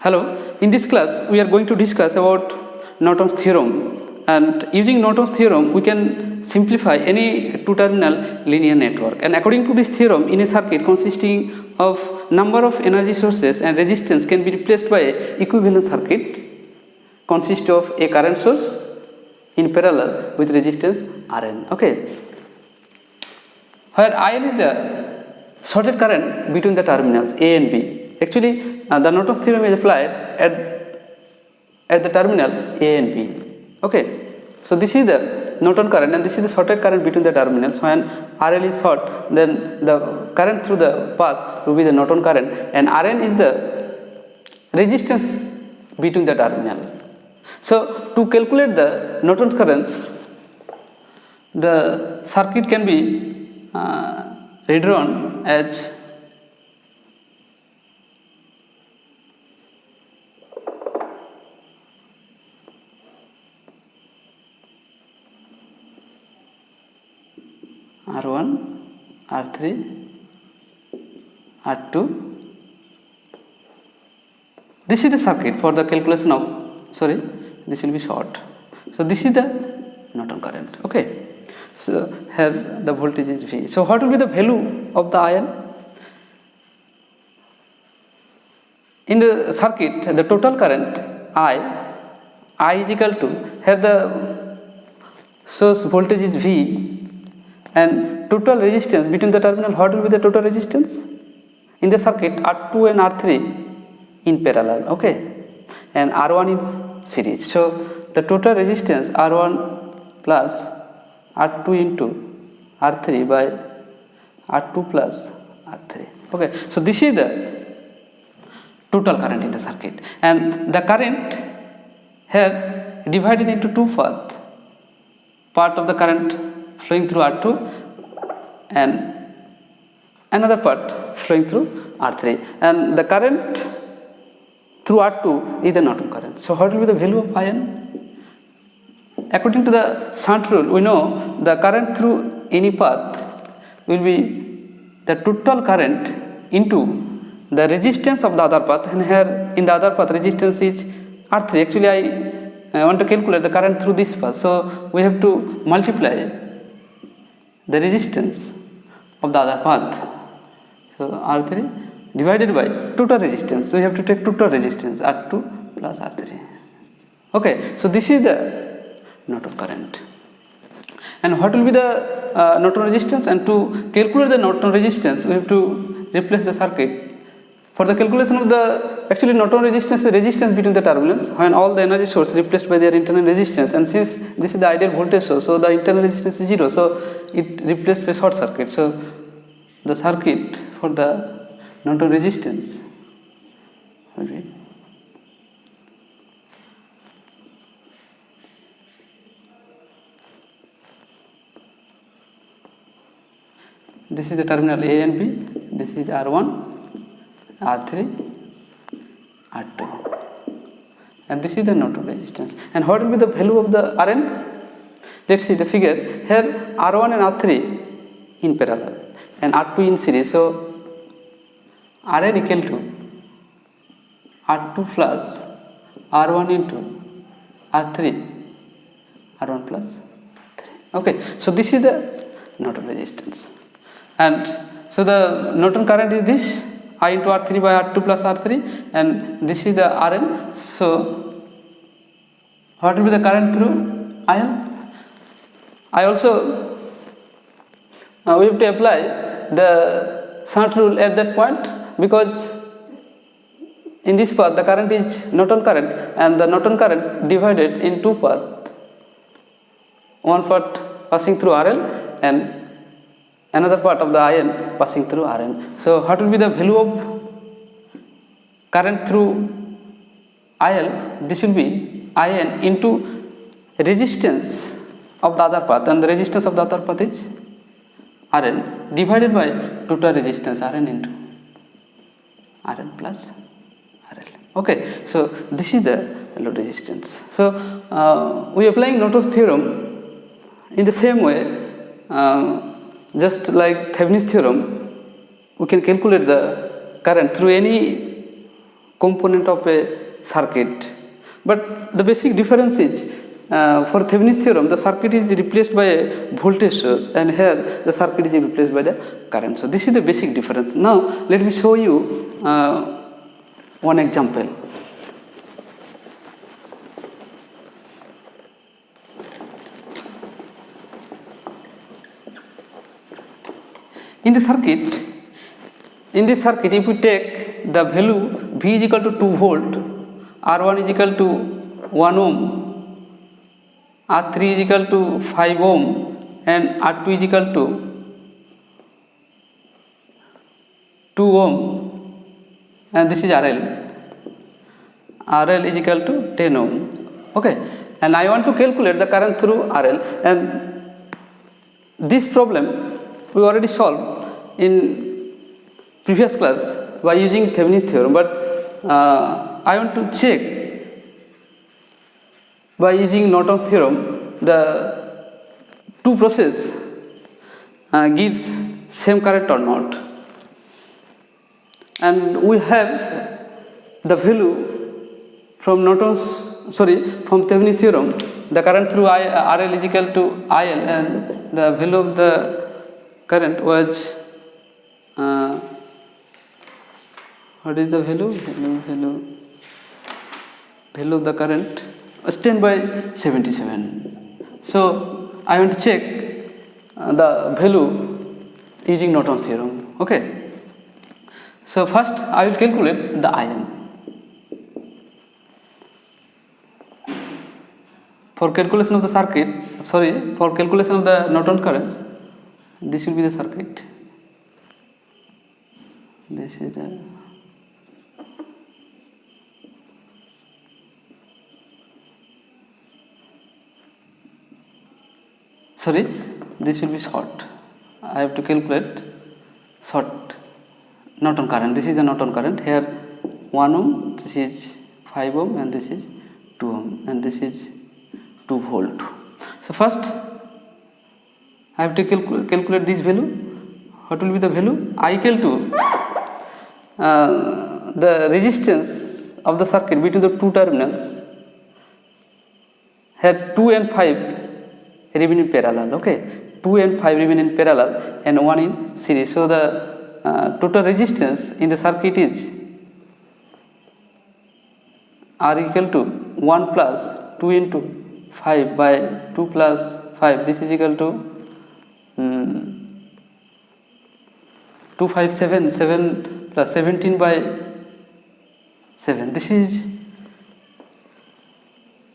Hello, in this class we are going to discuss about Norton's theorem, and using Norton's theorem we can simplify any two-terminal linear network. And according to this theorem, in a circuit consisting of number of energy sources and resistance can be replaced by an equivalent circuit consist of a current source in parallel with resistance Rn. Okay, where IL is the shorted current between the terminals A and B. Actually, the Norton's theorem is applied at the terminal A and B. Okay, so this is the Norton current and this is the shorted current between the terminals. When RL is short, then the current through the path will be the Norton current, and Rn is the resistance between the terminal. So to calculate the Norton currents, the circuit can be redrawn as R1, R3, R2. This is the circuit for the calculation of, this will be short. So this is the Norton current. Okay. So here the voltage is V. So what will be the value of the IL? In the circuit, the total current I is equal to, here the source voltage is V, and total resistance between the terminal, what will be the total resistance? In the circuit, R2 and R3 in parallel, okay, and R1 in series. So the total resistance R1 plus R2 into R3 by R2 plus R3. Okay, so this is the total current in the circuit, and the current here divided into two paths. Part of the current flowing through R2 and another part flowing through R3, and the current through R2 is the Norton current. So what will be the value of IN? According to the shunt rule, we know the current through any path will be the total current into the resistance of the other path, and here in the other path resistance is R3. Actually I want to calculate the current through this path, so we have to multiply the resistance of the other path. So R3 divided by total resistance. So we have to take total resistance R2 plus R3. Okay, so this is the Norton current. And what will be the Norton resistance? And to calculate the Norton resistance, we have to replace the circuit. For the calculation of the Norton resistance is resistance between the terminals when all the energy source replaced by their internal resistance, and since this is the ideal voltage source, so the internal resistance is 0, so it replaced by short circuit. So the circuit for the Norton resistance will be this is the terminal A and B, this is R1, R3, R2, and this is the Norton resistance. And what will be the value of the Rn? Let's see the figure. Here R1 and R3 in parallel and R2 in series. So Rn equal to R2 plus R1 into R3, R1 plus 3. Okay, so this is the Norton resistance, and so the Norton current is this I into R3 by R2 plus R3, and this is the Rn. So what will be the current through IL? I also we have to apply the shunt rule at that point, because in this path the current is Norton current, and the Norton current divided in two paths, one part passing through RL and another part of the IN passing through Rn. So what will be the value of current through IL? This will be IN into resistance of the other path, and the resistance of the other path is Rn divided by total resistance Rn into Rn plus RL. Okay, so this is the load resistance. So we are applying Norton's theorem in the same way. Just like Thevenin's theorem, we can calculate the current through any component of a circuit. But the basic difference is for Thevenin's theorem, the circuit is replaced by a voltage source, and here the circuit is replaced by the current. So this is the basic difference. Now let me show you one example. In this circuit, if we take the value V is equal to 2 volt, R1 is equal to 1 ohm, R3 is equal to 5 ohm, and R2 is equal to 2 ohm, and this is RL. RL is equal to 10 ohm. Okay, and I want to calculate the current through RL, and this problem we already solved in previous class by using Thevenin's theorem, but I want to check by using Norton's theorem the two process gives same current or not, and we have the value from Thevenin's theorem. The current through RL is equal to IL, and the value of the current was what is the value? Value of the current was 10/77. So I want to check the value using Norton's theorem. Okay. So first I will calculate the IN. For calculation of the for calculation of the Norton currents, this will be the circuit. This is the this will be short. I have to calculate short Norton current. This is the Norton current. Here 1 ohm, this is 5 ohm, and this is 2 ohm, and this is 2 volt. So first I have to calculate this value. What will be the value? I equal to the resistance of the circuit between the two terminals. Here 2 and 5 remain in parallel. Okay, 2 and 5 remain in parallel and 1 in series. So the total resistance in the circuit is R equal to 1 plus 2 into 5 by 2 plus 5. This is equal to 7 plus 17 by 7. This is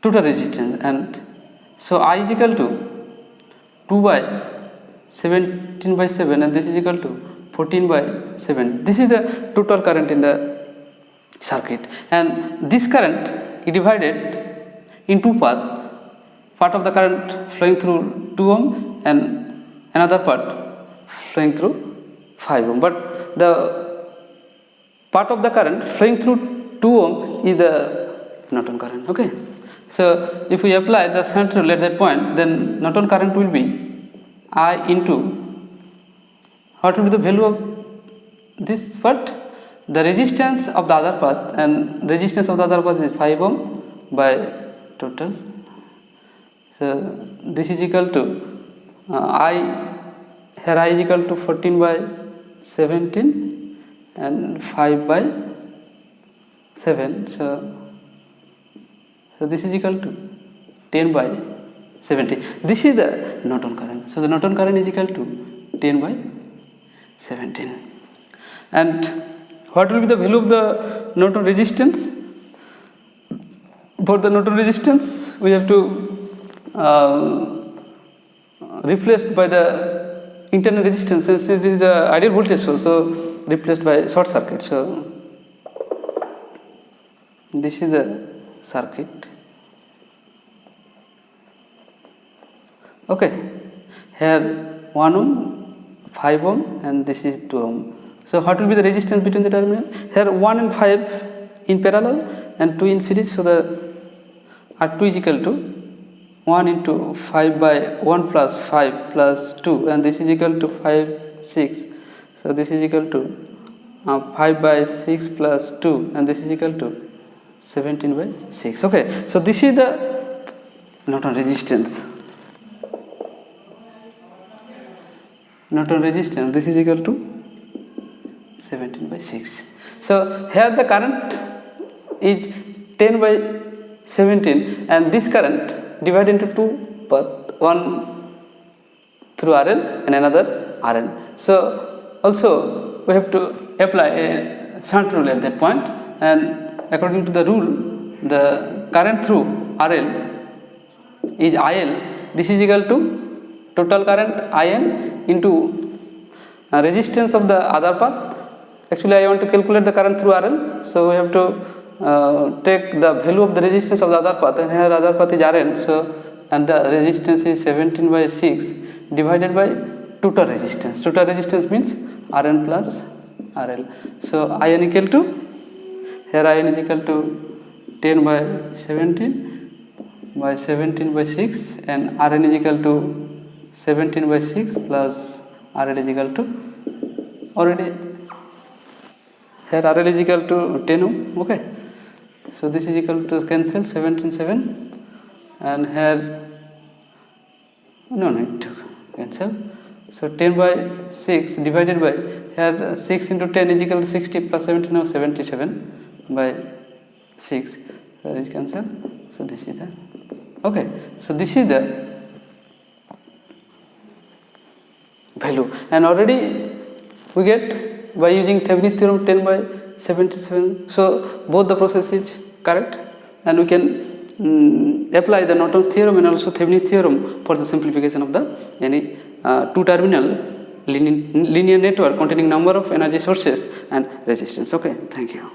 total resistance, and so I is equal to 2 by 17 by 7, and this is equal to 14 by 7. This is the total current in the circuit, and this current is divided in two parts. Part of the current flowing through 2 ohm and another part flowing through 5 ohm. But the part of the current flowing through 2 ohm is the Norton current. Okay. So if we apply the central rule at that point, then Norton current will be I into, what will be the value of this part? The resistance of the other path, and resistance of the other path is 5 ohm by total. So this is equal to I is equal to 14 by 17 and 5 by 7. So this is equal to 10 by 17. This is the Norton current. So the Norton current is equal to 10 by 17. And what will be the value of the Norton resistance? For the Norton resistance, we have to replaced by the internal resistance, since this is the ideal voltage source, so replaced by short circuit. So this is the circuit. Okay, here 1 ohm, 5 ohm, and this is 2 ohm. So what will be the resistance between the terminal? Here 1 and 5 in parallel and 2 in series, so the R2 is equal to 1 into 5 by 1 plus 5 plus 2, and this is equal to 5, 6. So this is equal to 5 by 6 plus 2, and this is equal to 17 by 6. Okay, so this is the Norton resistance. Norton resistance, this is equal to 17 by 6. So here the current is 10 by 17, and this current divided into two paths, one through RL and another RL. So also we have to apply a shunt rule at that point, and according to the rule, the current through RL is IL. This is equal to total current IN into resistance of the other path. Actually, I want to calculate the current through RL, so we have to take the value of the resistance of the other path, and here other path is RL. So and the resistance is 17 by 6 divided by total resistance. Total resistance means Rn plus RL. So IN equal to, here IN is equal to 10 by 17 by 17 by 6, and Rn is equal to 17 by 6 plus RL is equal to, already here RL is equal to 10 ohm. Okay, so this is equal to cancel 17 7, and here no need to cancel. So 10 by 6 divided by, here 6 into 10 is equal to 60 plus 17, now 77 by 6. So this cancel. So this is the, okay. So this is the value, and already we get by using Thevenin's theorem 10 by 77. So both the process is correct, and we can apply the Norton's theorem and also Thevenin's theorem for the simplification of the any two-terminal linear network containing number of energy sources and resistance. Okay, thank you.